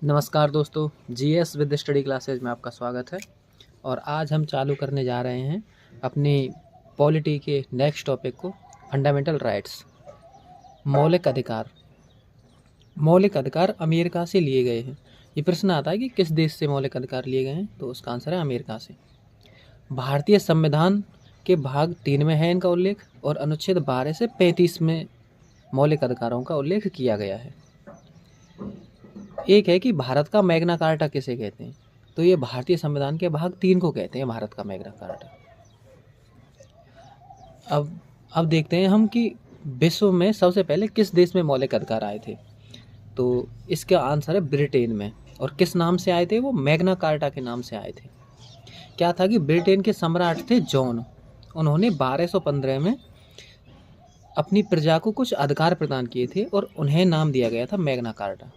नमस्कार दोस्तों, GS with study classes में आपका स्वागत है। और आज हम चालू करने जा रहे हैं अपनी पॉलिटी के नेक्स्ट टॉपिक को, फंडामेंटल राइट्स, मौलिक अधिकार। मौलिक अधिकार अमेरिका से लिए गए हैं। ये प्रश्न आता है कि किस देश से मौलिक अधिकार लिए गए हैं, तो उसका आंसर है अमेरिका से। भारतीय संविधान के भाग 3 में है इनका उल्लेख, और अनुच्छेद 12 से 35 में मौलिक अधिकारों का उल्लेख किया गया है। एक है कि भारत का मैग्ना कार्टा किसे कहते हैं, तो ये भारतीय संविधान के भाग 3 को कहते हैं, भारत का मैग्ना कार्टा। अब देखते हैं हम कि विश्व में सबसे पहले किस देश में मौलिक अधिकार आए थे। तो इसका आंसर है ब्रिटेन में। और किस नाम से आए थे? वो मैग्ना कार्टा के नाम से आए थे। क्या था कि ब्रिटेन के सम्राट थे जॉन। उन्होंने 1215 में अपनी प्रजा को कुछ अधिकार प्रदान किए थे और उन्हें नाम दिया गया था मैग्ना कार्टा।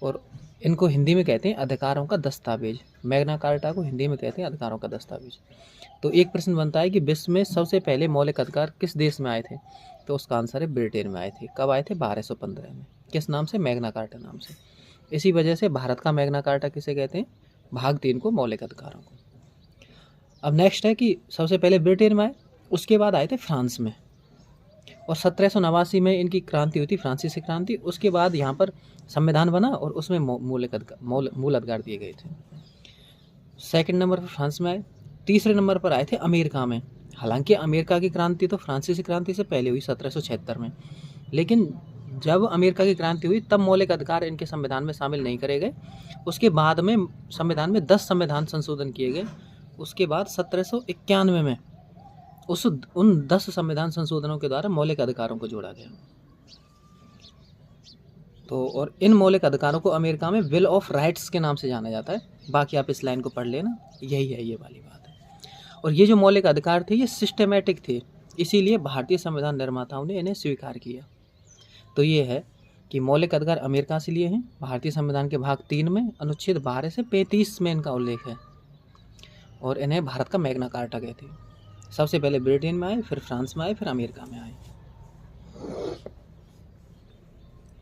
और इनको हिंदी में कहते हैं अधिकारों का दस्तावेज। मैग्ना कार्टा को हिंदी में कहते हैं अधिकारों का दस्तावेज। तो एक प्रश्न बनता है कि विश्व में सबसे पहले मौलिक अधिकार किस देश में आए थे, तो उसका आंसर है ब्रिटेन में आए थे। कब आए थे? 1215 में। किस नाम से? मैग्ना कार्टा नाम से। इसी वजह से भारत का मैग्ना कार्टा किसे कहते हैं? भाग 3 को, मौलिक अधिकारों को। अब नेक्स्ट है कि सबसे पहले ब्रिटेन में आए, उसके बाद आए थे फ्रांस में, और 1789 में इनकी क्रांति हुई थी, फ्रांसीसी क्रांति। उसके बाद यहाँ पर संविधान बना और उसमें मूल अधिकार दिए गए थे। सेकंड नंबर पर फ्रांस में आए। तीसरे नंबर पर आए थे अमेरिका में। हालांकि अमेरिका की क्रांति तो फ्रांसीसी क्रांति से पहले हुई 1776 में, लेकिन जब अमेरिका की क्रांति हुई तब मौलिक अधिकार इनके संविधान में शामिल नहीं करे गए। उसके बाद में संविधान में 10 संविधान संशोधन किए गए। उसके बाद 1791 में उन 10 संविधान संशोधनों के द्वारा मौलिक अधिकारों को जोड़ा गया। तो और इन मौलिक अधिकारों को अमेरिका में बिल ऑफ राइट्स के नाम से जाना जाता है। बाकी आप इस लाइन को पढ़ लेना, यही है, ये वाली बात है। और ये जो मौलिक अधिकार थे ये सिस्टेमेटिक थे, इसीलिए भारतीय संविधान निर्माताओं ने इन्हें स्वीकार किया। तो ये है कि मौलिक अधिकार अमेरिका से लिए हैं, भारतीय संविधान के भाग 3 में अनुच्छेद 12 से 35 में इनका उल्लेख है, और इन्हें भारत का मैग्ना कार्टा कहते हैं। सबसे पहले ब्रिटेन में आए, फिर फ्रांस में आए, फिर अमेरिका में आए।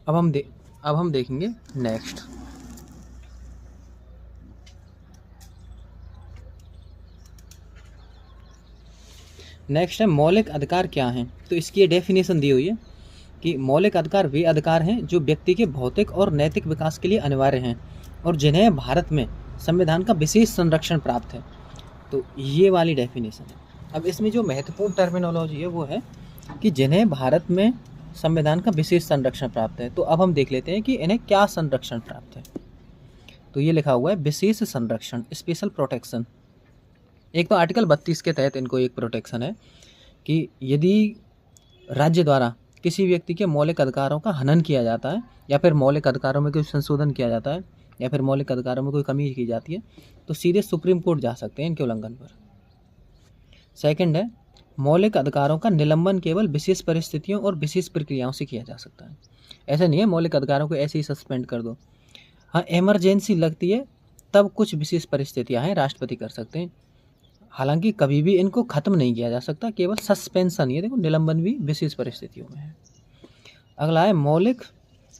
अब हम देखेंगे नेक्स्ट। नेक्स्ट है मौलिक अधिकार क्या हैं। तो इसकी डेफिनेशन दी हुई है कि मौलिक अधिकार वे अधिकार हैं जो व्यक्ति के भौतिक और नैतिक विकास के लिए अनिवार्य हैं और जिन्हें भारत में संविधान का विशेष संरक्षण प्राप्त है। तो ये वाली डेफिनेशन है। अब इसमें जो महत्वपूर्ण टर्मिनोलॉजी है वो है कि जिन्हें भारत में संविधान का विशेष संरक्षण प्राप्त है। तो अब हम देख लेते हैं कि इन्हें क्या संरक्षण प्राप्त है। तो ये लिखा हुआ है विशेष संरक्षण, स्पेशल प्रोटेक्शन। एक तो आर्टिकल 32 के तहत इनको एक प्रोटेक्शन है कि यदि राज्य द्वारा किसी व्यक्ति के मौलिक अधिकारों का हनन किया जाता है, या फिर मौलिक अधिकारों में कोई संशोधन किया जाता है, या फिर मौलिक अधिकारों में कोई कमी की जाती है, तो सीधे सुप्रीम कोर्ट जा सकते हैं इनके उल्लंघन पर। सेकंड है मौलिक अधिकारों का निलंबन केवल विशेष परिस्थितियों और विशेष प्रक्रियाओं से किया जा सकता है। ऐसा नहीं है मौलिक अधिकारों को ऐसे ही सस्पेंड कर दो। हाँ, इमरजेंसी लगती है तब कुछ विशेष परिस्थितियां हैं, राष्ट्रपति कर सकते हैं। हालांकि कभी भी इनको खत्म नहीं किया जा सकता, केवल सस्पेंशन ही है। देखो, निलंबन भी विशेष परिस्थितियों में है। अगला है मौलिक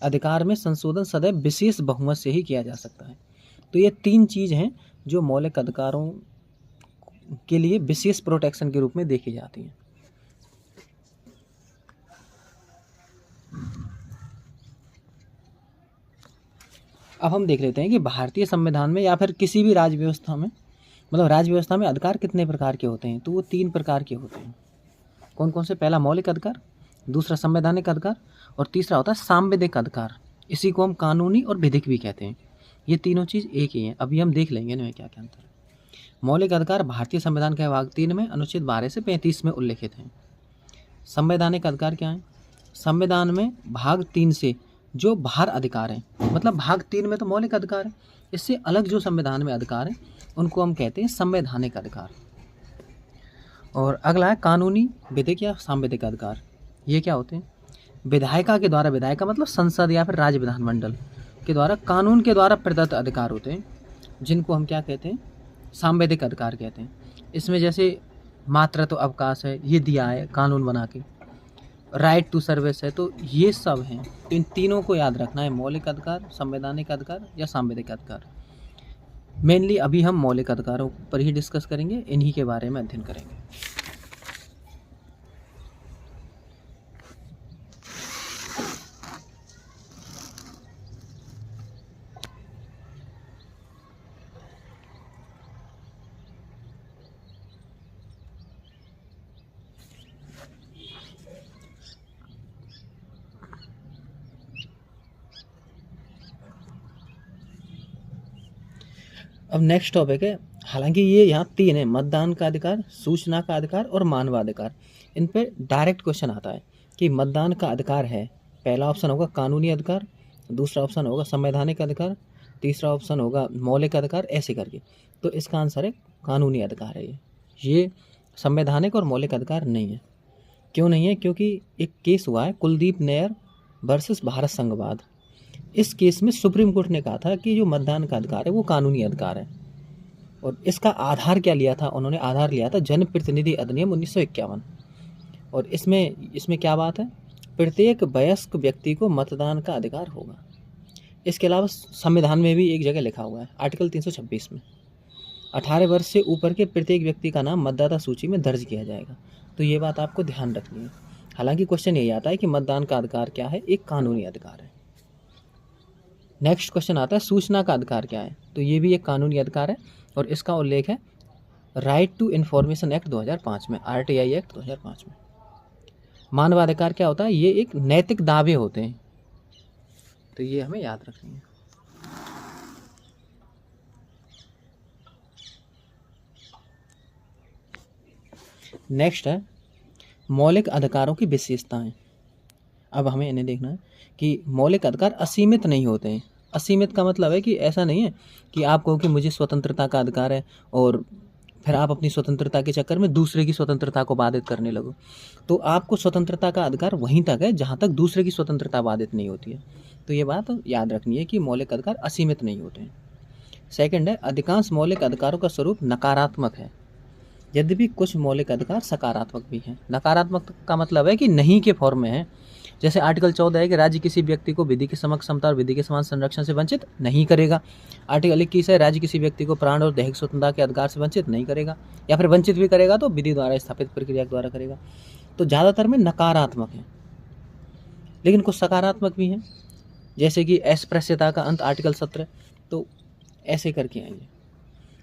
अधिकार में संशोधन सदैव विशेष बहुमत से ही किया जा सकता है। तो ये 3 चीज़ हैं जो मौलिक अधिकारों के लिए विशेष प्रोटेक्शन के रूप में देखी जाती हैं। अब हम देख लेते हैं कि भारतीय संविधान में या फिर किसी भी राज्य व्यवस्था में, मतलब राज्य व्यवस्था में अधिकार कितने प्रकार के होते हैं। तो वो 3 प्रकार के होते हैं। कौन कौन से? पहला मौलिक अधिकार, दूसरा संवैधानिक अधिकार, और तीसरा होता है सांविधिक अधिकार। इसी को हम कानूनी और विधिक भी कहते हैं। ये तीनों चीज़ एक ही हैं। अभी हम देख लेंगे इनमें क्या क्या अंतर है। मौलिक अधिकार भारतीय संविधान के भाग 3 में अनुच्छेद 12 से 35 में उल्लिखित हैं। संवैधानिक अधिकार क्या है? संविधान में भाग 3 से जो बाहर अधिकार हैं, मतलब भाग 3 में तो मौलिक अधिकार है, इससे अलग जो संविधान में अधिकार है उनको हम कहते हैं संवैधानिक अधिकार। और अगला है कानूनी, विधिक या सांविधिक अधिकार। ये क्या होते हैं? विधायिका के द्वारा, विधायिका मतलब संसद या फिर राज्य विधानमंडल के द्वारा कानून के द्वारा प्रदत्त अधिकार होते हैं, जिनको हम क्या कहते हैं? सांविधिक अधिकार कहते हैं। इसमें जैसे मातृत्व अवकाश है, ये दिया है कानून बना के। राइट टू सर्विस है, तो ये सब हैं। तो इन तीनों को याद रखना है, मौलिक अधिकार, संवैधानिक अधिकार या सांविधिक अधिकार। मेनली अभी हम मौलिक अधिकारों पर ही डिस्कस करेंगे, इन्हीं के बारे में अध्ययन करेंगे। अब नेक्स्ट टॉपिक है, हालांकि ये यहाँ तीन है, मतदान का अधिकार, सूचना का अधिकार और मानवाधिकार। इन पे डायरेक्ट क्वेश्चन आता है कि मतदान का अधिकार है, पहला ऑप्शन होगा कानूनी अधिकार, दूसरा ऑप्शन होगा संवैधानिक अधिकार, तीसरा ऑप्शन होगा मौलिक अधिकार, ऐसे करके। तो इसका आंसर है कानूनी अधिकार है। ये संवैधानिक और मौलिक अधिकार नहीं है। क्यों नहीं है? क्योंकि एक केस हुआ है कुलदीप नैयर वर्सेस भारत संघवाद। इस केस में सुप्रीम कोर्ट ने कहा था कि जो मतदान का अधिकार है वो कानूनी अधिकार है। और इसका आधार क्या लिया था? उन्होंने आधार लिया था जनप्रतिनिधि अधिनियम 1951। और इसमें क्या बात है? प्रत्येक वयस्क व्यक्ति को मतदान का अधिकार होगा। इसके अलावा संविधान में भी एक जगह लिखा हुआ है, आर्टिकल 326 में 18 वर्ष से ऊपर के प्रत्येक व्यक्ति का नाम मतदाता सूची में दर्ज किया जाएगा। तो ये बात आपको ध्यान रखनी है। हालांकि क्वेश्चन यही आता है कि मतदान का अधिकार क्या है? एक कानूनी अधिकार है। नेक्स्ट क्वेश्चन आता है सूचना का अधिकार क्या है? तो ये भी एक कानूनी अधिकार है और इसका उल्लेख है राइट टू इन्फॉर्मेशन एक्ट 2005 में, RTI एक्ट 2005 में। मानवाधिकार क्या होता है? ये एक नैतिक दावे होते हैं, तो ये हमें याद रखनी है। नेक्स्ट है मौलिक अधिकारों की विशेषताएं। अब हमें इन्हें देखना है कि मौलिक अधिकार असीमित नहीं होते हैं। असीमित का मतलब है कि ऐसा नहीं है कि आप कहो कि मुझे स्वतंत्रता का अधिकार है और फिर आप अपनी स्वतंत्रता के चक्कर में दूसरे की स्वतंत्रता को बाधित करने लगो। तो आपको स्वतंत्रता का अधिकार वहीं तक है जहाँ तक दूसरे की स्वतंत्रता बाधित नहीं होती है। तो ये बात याद रखनी है कि मौलिक अधिकार असीमित नहीं होते हैं। सेकंड है अधिकांश मौलिक अधिकारों का स्वरूप नकारात्मक है, यद्यपि कुछ मौलिक अधिकार सकारात्मक भी हैं। नकारात्मक का मतलब है कि नहीं के फॉर्म में है। जैसे आर्टिकल 14 है कि राज्य किसी व्यक्ति को विधि के समक्ष समता और विधि के समान संरक्षण से वंचित नहीं करेगा। आर्टिकल 21 है राज्य किसी व्यक्ति को प्राण और दैहिक स्वतंत्रता के अधिकार से वंचित नहीं करेगा, या फिर वंचित भी करेगा तो विधि द्वारा स्थापित प्रक्रिया द्वारा करेगा। तो ज़्यादातर में नकारात्मक है, लेकिन कुछ सकारात्मक भी हैं, जैसे कि अस्पृश्यता का अंत आर्टिकल 17। तो ऐसे करके आएंगे।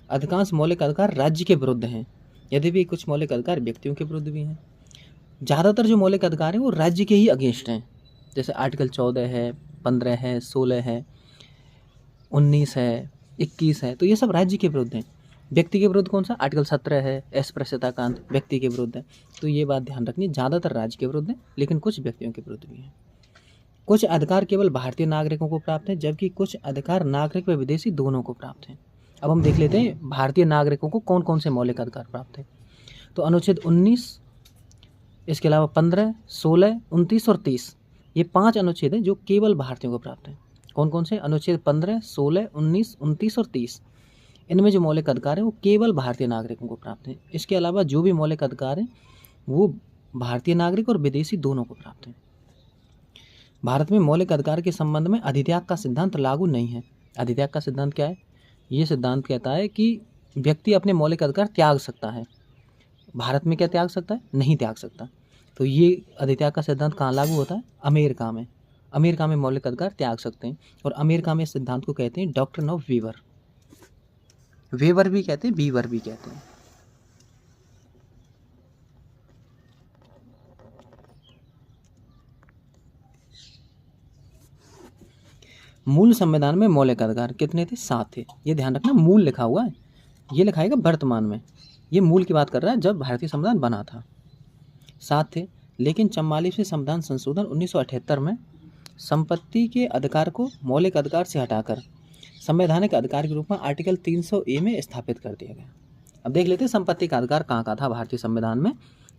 अधिकांश मौलिक अधिकार राज्य के विरुद्ध हैं, यद्यपि कुछ मौलिक अधिकार व्यक्तियों के विरुद्ध भी हैं। ज़्यादातर जो मौलिक अधिकार हैं वो राज्य के ही अगेंस्ट हैं, जैसे आर्टिकल 14 है, 15 है, 16 है, 19 है, 21 है। तो ये सब राज्य के विरुद्ध हैं। व्यक्ति के विरुद्ध कौन सा? आर्टिकल 17 है, अस्पृश्यता का अंत व्यक्ति के विरुद्ध है। तो ये बात ध्यान रखनी, ज़्यादातर राज्य के विरुद्ध है, लेकिन कुछ व्यक्तियों के विरुद्ध भी हैं। कुछ अधिकार केवल भारतीय नागरिकों को प्राप्त हैं, जबकि कुछ अधिकार नागरिक व विदेशी दोनों को प्राप्त हैं। अब हम देख लेते हैं भारतीय नागरिकों को कौन कौन से मौलिक अधिकार प्राप्त हैं। तो अनुच्छेद 19, इसके अलावा 15, 16, 29 और 30, ये 5 अनुच्छेद हैं जो केवल भारतीयों को प्राप्त हैं। कौन कौन से? अनुच्छेद 15, 16, 19, 29 और 30। इनमें जो मौलिक अधिकार हैं वो केवल भारतीय नागरिकों को प्राप्त हैं। इसके अलावा जो भी मौलिक अधिकार हैं वो भारतीय नागरिक और विदेशी दोनों को प्राप्त हैं। भारत में मौलिक अधिकार के संबंध में अधित्याग का सिद्धांत लागू नहीं है। अधित्याग का सिद्धांत क्या है? ये सिद्धांत कहता है कि व्यक्ति अपने मौलिक अधिकार त्याग सकता है। भारत में क्या त्याग सकता है? नहीं त्याग सकता। तो ये अधित्याग का सिद्धांत कहाँ लागू होता है? अमेरिका में। अमेरिका में मौलिक अधिकार त्याग सकते हैं, और अमेरिका में इस सिद्धांत को कहते हैं डॉक्ट्रिन ऑफ वीवर। वेवर भी कहते हैं, वीवर भी कहते हैं। मूल संविधान में मौलिक अधिकार कितने थे? 7 थे। ये ध्यान रखना, मूल लिखा हुआ है, ये लिखाएगा वर्तमान में। ये मूल की बात कर रहा है जब भारतीय संविधान बना था। 7 थे, लेकिन 44वें संविधान संशोधन 1978 में संपत्ति के अधिकार को मौलिक अधिकार से हटाकर संवैधानिक अधिकार के रूप में आर्टिकल 300A में स्थापित कर दिया गया। अब देख लेते हैं संपत्ति का अधिकार कहाँ कहाँ था भारतीय संविधान में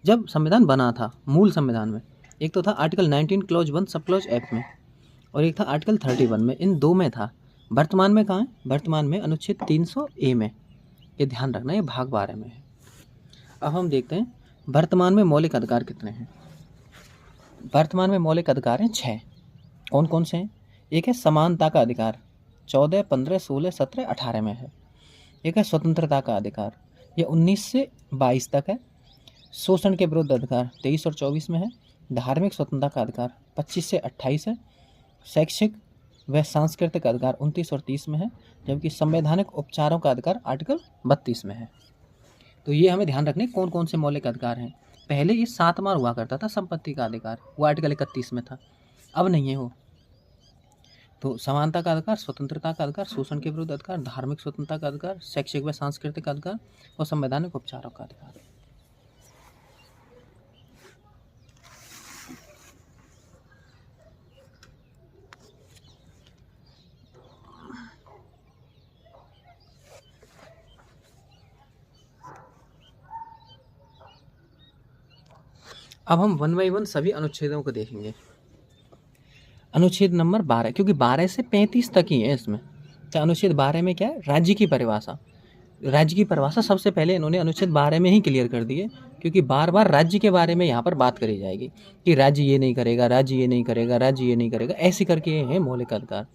जब संविधान बना था। मूल संविधान में एक तो था article 19 clause 1 sub clause F में, और एक था आर्टिकल 31 में। इन 2 में था। वर्तमान में कहाँ है? वर्तमान में अनुच्छेद 300A में। ये ध्यान रखना, ये भाग 12 में है। अब हम देखते हैं वर्तमान में मौलिक अधिकार कितने हैं। वर्तमान में मौलिक अधिकार हैं 6। कौन कौन से हैं? एक है समानता का अधिकार, 14, 15, 16, 17, 18 में है। एक है स्वतंत्रता का अधिकार, ये 19 से 22 तक है। शोषण के विरुद्ध अधिकार 23 और 24 में है। धार्मिक स्वतंत्रता का अधिकार 25 से 28 है। शैक्षिक व सांस्कृतिक अधिकार 29 और 30 में है। जबकि संवैधानिक उपचारों का अधिकार आर्टिकल 32 में है। तो ये हमें ध्यान रखने कौन कौन से मौलिक अधिकार हैं। पहले ये 7 बार हुआ करता था संपत्ति का अधिकार, वो आर्टिकल 31 में था, अब नहीं है वो। तो समानता का अधिकार, स्वतंत्रता का अधिकार, शोषण के विरुद्ध अधिकार, धार्मिक स्वतंत्रता का अधिकार, शैक्षिक व सांस्कृतिक अधिकार और संवैधानिक उपचारों का अधिकार। अब हम 1 बाई 1 सभी अनुच्छेदों को देखेंगे। अनुच्छेद नंबर 12, क्योंकि 12 से 35 तक ही है इसमें। तो अनुच्छेद 12 में क्या है? राज्य की परिभाषा। राज्य की परिभाषा सबसे पहले इन्होंने अनुच्छेद 12 में ही क्लियर कर दी है, क्योंकि बार बार राज्य के बारे में यहाँ पर बात करी जाएगी कि राज्य ये नहीं करेगा, राज्य ये नहीं करेगा, राज्य ये नहीं करेगा, ऐसे करके ये है मौलिक अधिकार।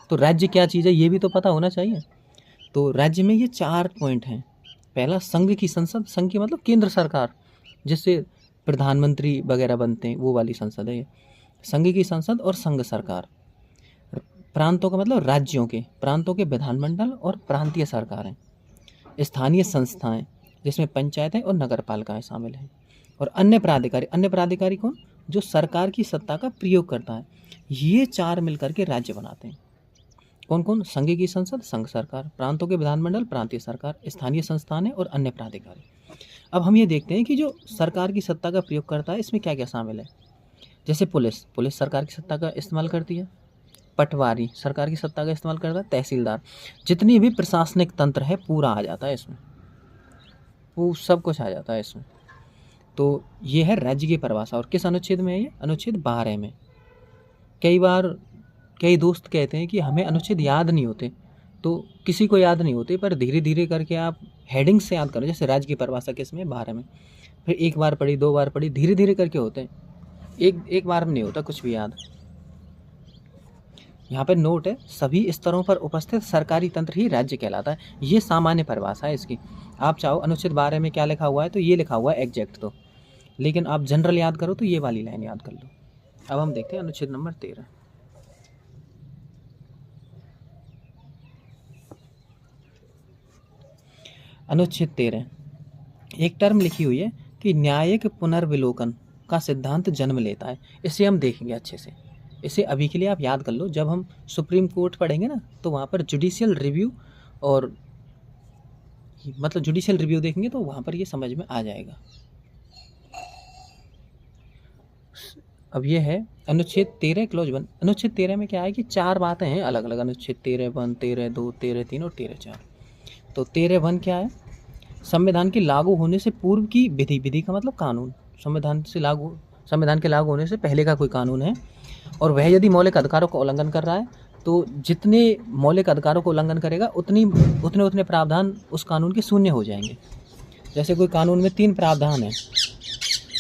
तो राज्य क्या चीज़ है ये भी तो पता होना चाहिए। तो राज्य में ये 4 पॉइंट हैं। पहला, संघ की संसद। संघ की मतलब केंद्र सरकार, जिससे प्रधानमंत्री वगैरह बनते हैं, वो वाली संसद है ये। संघ की संसद और संघ सरकार। प्रांतों का मतलब राज्यों के, प्रांतों के विधानमंडल और प्रांतीय सरकारें। स्थानीय संस्थाएं, जिसमें पंचायतें और नगर पालिकाएं शामिल हैं। और अन्य प्राधिकारी। अन्य प्राधिकारी कौन? जो सरकार की सत्ता का प्रयोग करता है। ये 4 मिलकर के राज्य बनाते हैं। कौन कौन? संघ की संसद, संघ सरकार, प्रांतों के विधानमंडल, प्रांतीय सरकार, स्थानीय संस्थानें और अन्य प्राधिकारी। अब हम ये देखते हैं कि जो सरकार की सत्ता का प्रयोग करता है इसमें क्या क्या शामिल है। जैसे पुलिस। पुलिस सरकार की सत्ता का इस्तेमाल करती है। पटवारी सरकार की सत्ता का इस्तेमाल करता है। तहसीलदार, जितनी भी प्रशासनिक तंत्र है पूरा आ जाता है इसमें, वो सब कुछ आ जाता है इसमें। तो ये है राज्य की परिभाषा। और किस अनुच्छेद में है ये? अनुच्छेद 12 में। कई बार कई दोस्त कहते हैं कि हमें अनुच्छेद याद नहीं होते, तो किसी को याद नहीं होते, पर धीरे धीरे करके आप हेडिंग से याद करो। जैसे राज्य की परिभाषा किस में? 12 में। फिर 1 बार पढ़ी, 2 बार पढ़ी, धीरे धीरे करके होते हैं। एक बार में नहीं होता कुछ भी याद। यहाँ पे नोट है, सभी स्तरों पर उपस्थित सरकारी तंत्र ही राज्य कहलाता है। ये सामान्य परिभाषा है इसकी। आप चाहो अनुच्छेद 12 में क्या लिखा हुआ है तो ये लिखा हुआ है एग्जैक्ट, तो लेकिन आप जनरल याद करो तो ये वाली लाइन याद कर लो। अब हम देखते हैं अनुच्छेद नंबर 13। अनुच्छेद 13 एक टर्म लिखी हुई है कि न्यायिक पुनर्विलोकन का सिद्धांत जन्म लेता है। इसे हम देखेंगे अच्छे से। इसे अभी के लिए आप याद कर लो, जब हम सुप्रीम कोर्ट पढ़ेंगे ना तो वहाँ पर जुडिशियल रिव्यू और मतलब जुडिशियल रिव्यू देखेंगे तो वहाँ पर ये समझ में आ जाएगा। अब ये है अनुच्छेद 13 क्लॉज 1। अनुच्छेद 13 में क्या है कि 4 बातें हैं अलग अलग। अनुच्छेद 13(1), 13(2), 13(3) और 13(4). तो 13(1) क्या है? संविधान के लागू होने से पूर्व की विधि। विधि का मतलब कानून। संविधान के लागू होने से पहले का कोई कानून है और वह यदि मौलिक अधिकारों का उल्लंघन कर रहा है तो जितने मौलिक अधिकारों को उल्लंघन करेगा उतने प्रावधान उस कानून के शून्य हो जाएंगे। जैसे कोई कानून में 3 प्रावधान हैं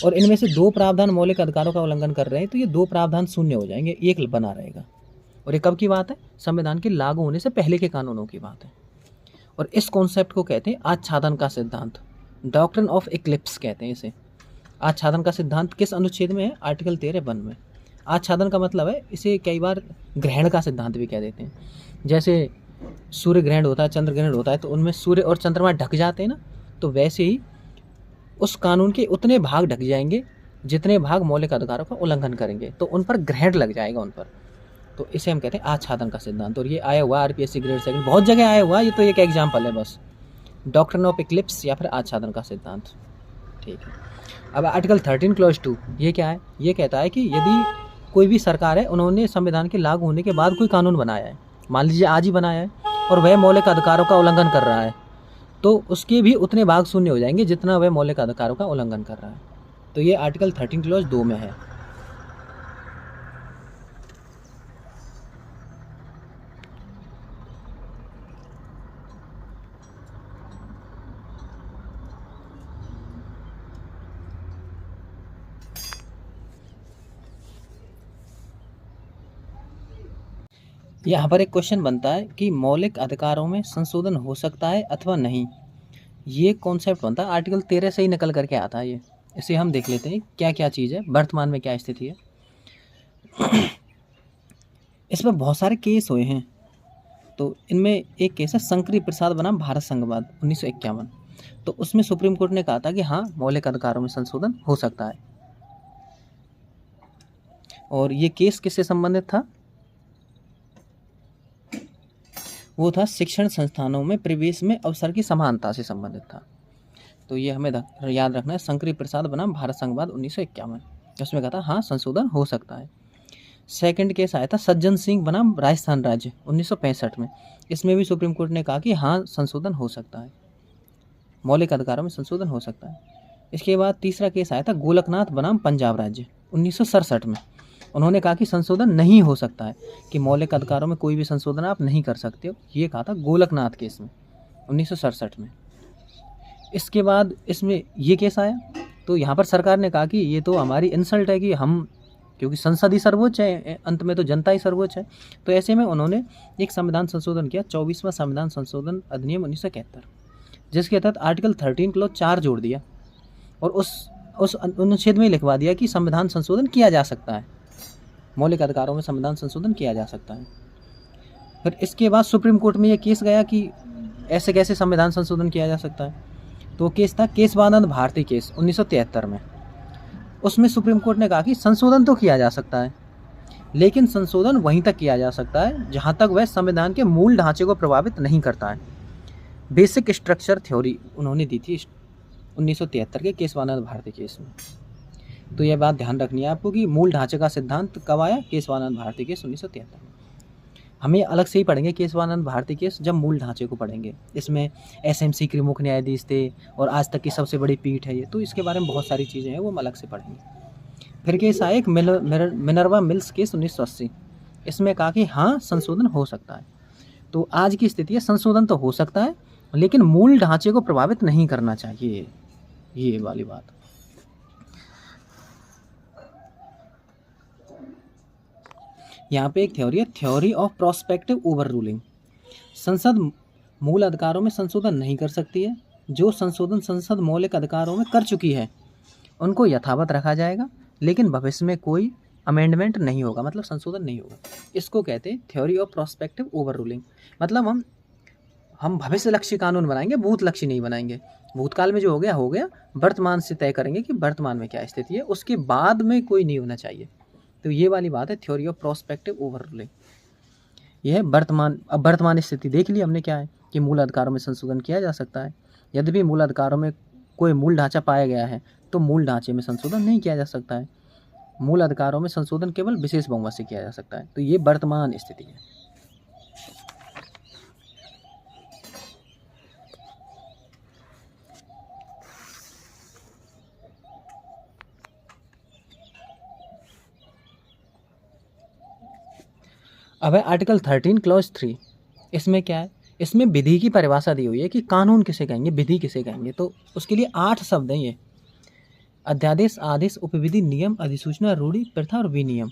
और इनमें से 2 प्रावधान मौलिक अधिकारों का उल्लंघन कर रहे हैं तो ये 2 प्रावधान शून्य हो जाएंगे, 1 बना रहेगा। और ये कब की बात है? संविधान के लागू होने से पहले के कानूनों की बात है। और इस कॉन्सेप्ट को कहते हैं आच्छादन का सिद्धांत। डॉक्ट्रिन ऑफ इक्लिप्स कहते हैं इसे। आच्छादन का सिद्धांत किस अनुच्छेद में है? आर्टिकल 13(1) में। आच्छादन का मतलब है, इसे कई बार ग्रहण का सिद्धांत भी कह देते हैं। जैसे सूर्य ग्रहण होता है, चंद्र ग्रहण होता है, तो उनमें सूर्य और चंद्रमा ढक जाते हैं ना, तो वैसे ही उस कानून के उतने भाग ढक जाएंगे जितने भाग मौलिक अधिकारों का उल्लंघन करेंगे, तो उन पर ग्रहण लग जाएगा उन पर। तो इसे हम कहते हैं आच्छादन का सिद्धांत। और ये आया हुआ आरपीएससी ग्रेड 2 बहुत जगह आया हुआ, ये तो एक एग्जाम्पल है बस। डॉक्ट्रिन ऑफ इक्लिप्स या फिर आच्छादन का सिद्धांत। ठीक है। अब आर्टिकल 13 क्लॉज 2 ये क्या है? ये कहता है कि यदि कोई भी सरकार है, उन्होंने संविधान के लागू होने के बाद कोई कानून बनाया है, मान लीजिए आज ही बनाया है, और वह मौलिक अधिकारों का उल्लंघन कर रहा है, तो उसके भी उतने भाग शून्य हो जाएंगे जितना वह मौलिक अधिकारों का उल्लंघन कर रहा है। तो ये आर्टिकल 13 क्लॉज 2 में है। यहाँ पर एक क्वेश्चन बनता है कि मौलिक अधिकारों में संशोधन हो सकता है अथवा नहीं। ये कॉन्सेप्ट बनता है आर्टिकल 13 से ही निकल करके आता है ये। इसे हम देख लेते हैं क्या क्या चीज़ है, वर्तमान में क्या स्थिति है। इसमें बहुत सारे केस हुए हैं, तो इनमें एक केस है शंकरी प्रसाद बनाम भारत संघवाद 1951। तो उसमें सुप्रीम कोर्ट ने कहा था कि हाँ, मौलिक अधिकारों में संशोधन हो सकता है। और ये केस किससे संबंधित था? वो था शिक्षण संस्थानों में प्रवेश में अवसर की समानता से संबंधित था। तो ये हमें याद रखना है, शंकरी प्रसाद बनाम भारत संघवाद 1951। उसमें कहा था हाँ, संशोधन हो सकता है। सेकंड केस आया था सज्जन सिंह बनाम राजस्थान राज्य 1965 में। इसमें भी सुप्रीम कोर्ट ने कहा कि हाँ, संशोधन हो सकता है, मौलिक अधिकारों में संशोधन हो सकता है। इसके बाद तीसरा केस आया था गोलकनाथ बनाम पंजाब राज्य 1967 में। उन्होंने कहा कि संशोधन नहीं हो सकता है, कि मौलिक अधिकारों में कोई भी संशोधन आप नहीं कर सकते हो। ये कहा था गोलकनाथ केस में 1967 में। इसके बाद इसमें ये केस आया, तो यहाँ पर सरकार ने कहा कि ये तो हमारी इंसल्ट है कि हम, क्योंकि संसद ही सर्वोच्च है, अंत में तो जनता ही सर्वोच्च है। तो ऐसे में उन्होंने एक संविधान संशोधन किया, 24वां संविधान संशोधन अधिनियम 1971, जिसके तहत आर्टिकल 13 क्लॉज 4 जोड़ दिया और उस अनुच्छेद में लिखवा दिया कि संविधान संशोधन किया जा सकता है, मौलिक अधिकारों में संविधान संशोधन किया जा सकता है। फिर इसके बाद सुप्रीम कोर्ट में ये केस गया कि ऐसे कैसे संविधान संशोधन किया जा सकता है। तो केस था केशवानंद भारती केस 1973 में। उसमें सुप्रीम कोर्ट ने कहा कि संशोधन तो किया जा सकता है, लेकिन संशोधन वहीं तक किया जा सकता है जहाँ तक वह संविधान के मूल ढांचे को प्रभावित नहीं करता है। बेसिक स्ट्रक्चर थ्योरी उन्होंने दी थी 1973 के केशवानंद भारती केस में। तो यह बात ध्यान रखनी है आपको कि मूल ढांचे का सिद्धांत कब आया? केशवानंद भारती केस 1973 में। हमें अलग से ही पढ़ेंगे केशवानंद भारती केस जब मूल ढांचे को पढ़ेंगे। इसमें एसएमसी के मुख्य न्यायाधीश थे और आज तक की सबसे बड़ी पीठ है ये, तो इसके बारे में बहुत सारी चीज़ें हैं, वो हम अलग से पढ़ेंगे। फिर केस आया एक मिनर्वा मिल्स केस 1980। इसमें कहा कि हाँ, संशोधन हो सकता है। तो आज की स्थिति है, संशोधन तो हो सकता है लेकिन मूल ढांचे को प्रभावित नहीं करना चाहिए, ये वाली बात। यहाँ पे एक थ्योरी है, theory of prospective over ruling. संसद मूल अधिकारों में संशोधन नहीं कर सकती है। जो संशोधन संसद मौलिक अधिकारों में कर चुकी है उनको यथावत रखा जाएगा, लेकिन भविष्य में कोई अमेंडमेंट नहीं होगा, मतलब संशोधन नहीं होगा। इसको कहते हैं theory of prospective over ruling. मतलब हम भविष्य लक्ष्य कानून बनाएंगे, भूत लक्ष्य नहीं बनाएंगे। भूतकाल में जो हो गया, वर्तमान से तय करेंगे कि वर्तमान में क्या स्थिति है, उसके बाद में कोई नहीं होना चाहिए। तो ये वाली बात है theory of prospective over ruling. यह है वर्तमान। अब वर्तमान स्थिति देख ली हमने क्या है कि मूल अधिकारों में संशोधन किया जा सकता है। यद्यपि मूल अधिकारों में कोई मूल ढांचा पाया गया है तो मूल ढांचे में संशोधन नहीं किया जा सकता है। मूल अधिकारों में संशोधन केवल विशेष बहुमत से किया जा सकता है। तो ये वर्तमान स्थिति है। अब है आर्टिकल 13 क्लॉज 3। इसमें क्या है? इसमें विधि की परिभाषा दी हुई है कि कानून किसे कहेंगे, विधि किसे कहेंगे। तो उसके लिए 8 शब्द हैं ये: अध्यादेश, आदेश, उपविधि, नियम, अधिसूचना, रूढ़ि, प्रथा और विनियम।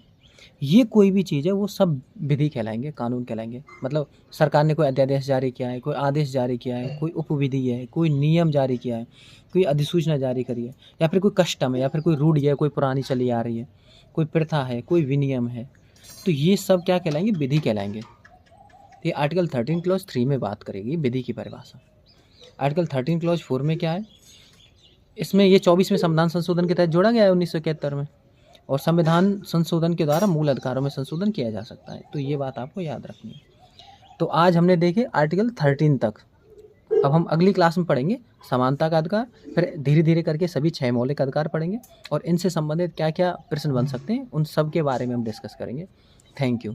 ये कोई भी चीज़ है वो सब विधि कहलाएंगे, कानून कहलाएंगे। मतलब सरकार ने कोई अध्यादेश जारी किया है, कोई आदेश जारी किया है, कोई उपविधि है, कोई नियम जारी किया है, कोई अधिसूचना जारी करी है, या फिर कोई कस्टम है, या फिर कोई रूढ़ि है, कोई पुरानी चली आ रही है, कोई प्रथा है, कोई विनियम है, तो ये सब क्या कहलाएंगे? विधि कहलाएंगे। ये आर्टिकल 13 क्लॉज 3 में बात करेगी विधि की परिभाषा। आर्टिकल 13 क्लॉज 4 में क्या है? इसमें ये 24वें संविधान संशोधन के तहत जोड़ा गया है 1971 में, और संविधान संशोधन के द्वारा मूल अधिकारों में संशोधन किया जा सकता है। तो ये बात आपको याद रखनी है। तो आज हमने देखे आर्टिकल 13 तक। अब हम अगली क्लास में पढ़ेंगे समानता का अधिकार, फिर धीरे धीरे करके सभी 6 मौलिक अधिकार पढ़ेंगे और इनसे संबंधित क्या क्या प्रश्न बन सकते हैं उन सब के बारे में हम डिस्कस करेंगे। Thank you.